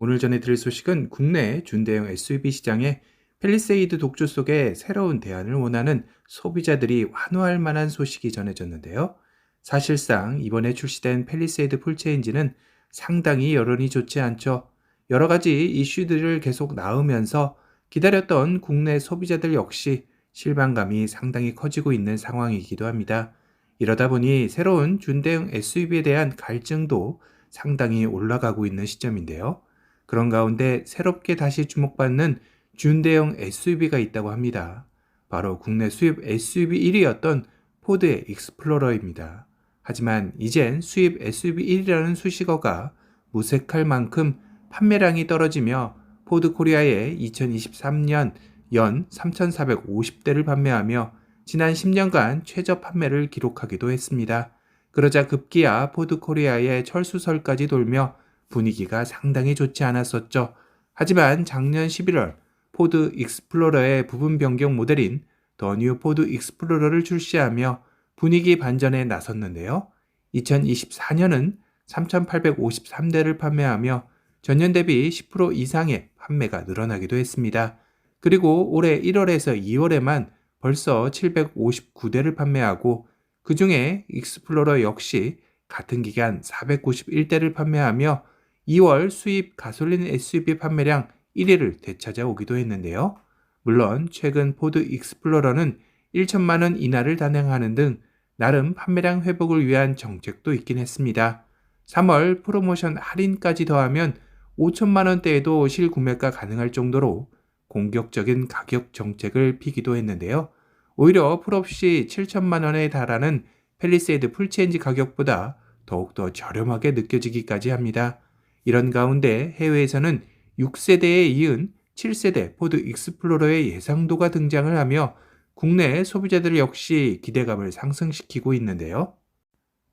오늘 전해드릴 소식은 국내 준대형 SUV 시장에 펠리세이드 독주 속에 새로운 대안을 원하는 소비자들이 환호할 만한 소식이 전해졌는데요. 사실상 이번에 출시된 펠리세이드 풀체인지는 상당히 여론이 좋지 않죠. 여러 가지 이슈들을 계속 낳으면서 기다렸던 국내 소비자들 역시 실망감이 상당히 커지고 있는 상황이기도 합니다. 이러다 보니 새로운 준대형 SUV에 대한 갈증도 상당히 올라가고 있는 시점인데요. 그런 가운데 새롭게 다시 주목받는 준대형 SUV가 있다고 합니다. 바로 국내 수입 SUV 1위였던 포드의 익스플로러입니다. 하지만 이젠 수입 SUV 1위라는 수식어가 무색할 만큼 판매량이 떨어지며 포드 코리아의 2023년 연 3,450대를 판매하며 지난 10년간 최저 판매를 기록하기도 했습니다. 그러자 급기야 포드 코리아의 철수설까지 돌며 분위기가 상당히 좋지 않았었죠. 하지만 작년 11월 포드 익스플로러의 부분 변경 모델인 더 뉴 포드 익스플로러를 출시하며 분위기 반전에 나섰는데요. 2024년은 3,853대를 판매하며 전년 대비 10% 이상의 판매가 늘어나기도 했습니다. 그리고 올해 1월에서 2월에만 벌써 759대를 판매하고 그 중에 익스플로러 역시 같은 기간 491대를 판매하며 2월 수입 가솔린 SUV 판매량 1위를 되찾아오기도 했는데요. 물론 최근 포드 익스플로러는 1천만 원 인하를 단행하는 등 나름 판매량 회복을 위한 정책도 있긴 했습니다. 3월 프로모션 할인까지 더하면 5천만 원대에도 실구매가 가능할 정도로 공격적인 가격 정책을 피기도 했는데요. 오히려 풀옵시 7천만 원에 달하는 펠리세이드 풀체인지 가격보다 더욱더 저렴하게 느껴지기까지 합니다. 이런 가운데 해외에서는 6세대에 이은 7세대 포드 익스플로러의 예상도가 등장을 하며 국내 소비자들 역시 기대감을 상승시키고 있는데요.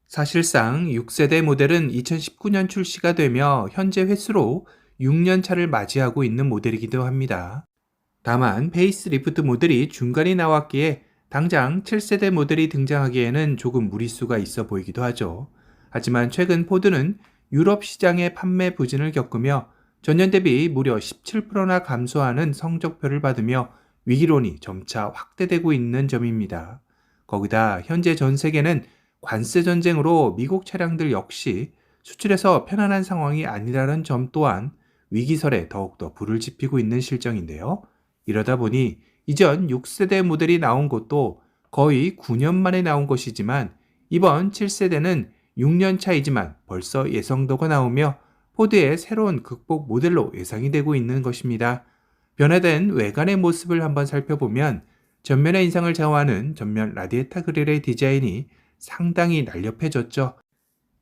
사실상 6세대 모델은 2019년 출시가 되며 현재 횟수로 6년 차를 맞이하고 있는 모델이기도 합니다. 다만 페이스리프트 모델이 중간에 나왔기에 당장 7세대 모델이 등장하기에는 조금 무리수가 있어 보이기도 하죠. 하지만 최근 포드는 유럽 시장의 판매 부진을 겪으며 전년 대비 무려 17%나 감소하는 성적표를 받으며 위기론이 점차 확대되고 있는 점입니다. 거기다 현재 전 세계는 관세 전쟁으로 미국 차량들 역시 수출에서 편안한 상황이 아니라는 점 또한 위기설에 더욱더 불을 지피고 있는 실정인데요. 이러다 보니 이전 6세대 모델이 나온 것도 거의 9년 만에 나온 것이지만 이번 7세대는 6년 차이지만 벌써 예상도가 나오며 포드의 새로운 극복 모델로 예상이 되고 있는 것입니다. 변화된 외관의 모습을 한번 살펴보면 전면의 인상을 좌우하는 전면 라디에이터 그릴의 디자인이 상당히 날렵해졌죠.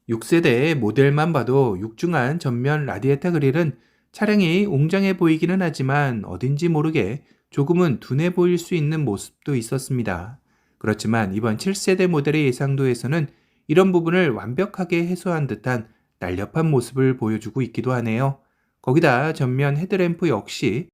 6세대의 모델만 봐도 육중한 전면 라디에이터 그릴은 차량이 웅장해 보이기는 하지만 어딘지 모르게 조금은 둔해 보일 수 있는 모습도 있었습니다. 그렇지만 이번 7세대 모델의 예상도에서는 이런 부분을 완벽하게 해소한 듯한 날렵한 모습을 보여주고 있기도 하네요. 거기다 전면 헤드램프 역시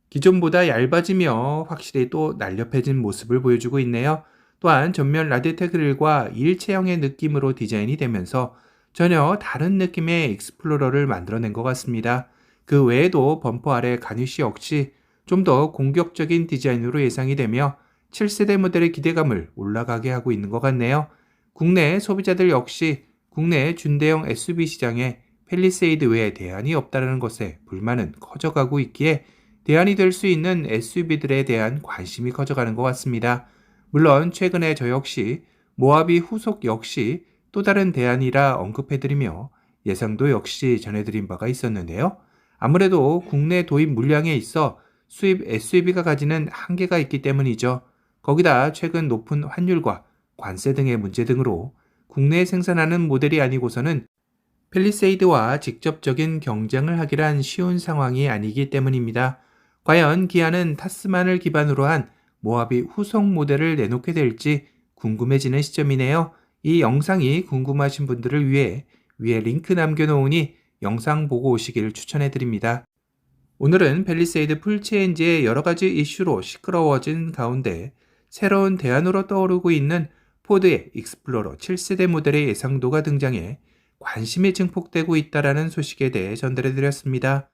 기존보다 얇아지며 확실히 또 날렵해진 모습을 보여주고 있네요. 또한 전면 라디에이터 그릴과 일체형의 느낌으로 디자인이 되면서 전혀 다른 느낌의 익스플로러를 만들어낸 것 같습니다. 그 외에도 범퍼 아래 가니쉬 역시 좀 더 공격적인 디자인으로 예상이 되며 7세대 모델의 기대감을 올라가게 하고 있는 것 같네요. 국내 소비자들 역시 국내 준대형 SUV 시장에 펠리세이드 외에 대안이 없다는 것에 불만은 커져가고 있기에 대안이 될 수 있는 SUV들에 대한 관심이 커져가는 것 같습니다. 물론 최근에 저 역시 모하비 후속 역시 또 다른 대안이라 언급해드리며 예상도 역시 전해드린 바가 있었는데요. 아무래도 국내 도입 물량에 있어 수입 SUV가 가지는 한계가 있기 때문이죠. 거기다 최근 높은 환율과 관세 등의 문제 등으로 국내에 생산하는 모델이 아니고서는 펠리세이드와 직접적인 경쟁을 하기란 쉬운 상황이 아니기 때문입니다. 과연 기아는 타스만을 기반으로 한 모하비 후속 모델을 내놓게 될지 궁금해지는 시점이네요. 이 영상이 궁금하신 분들을 위해 위에 링크 남겨놓으니 영상 보고 오시길 추천해드립니다. 오늘은 펠리세이드 풀체인지의 여러가지 이슈로 시끄러워진 가운데 새로운 대안으로 떠오르고 있는 포드의 익스플로러 7세대 모델의 예상도가 등장해 관심이 증폭되고 있다는 소식에 대해 전달해드렸습니다.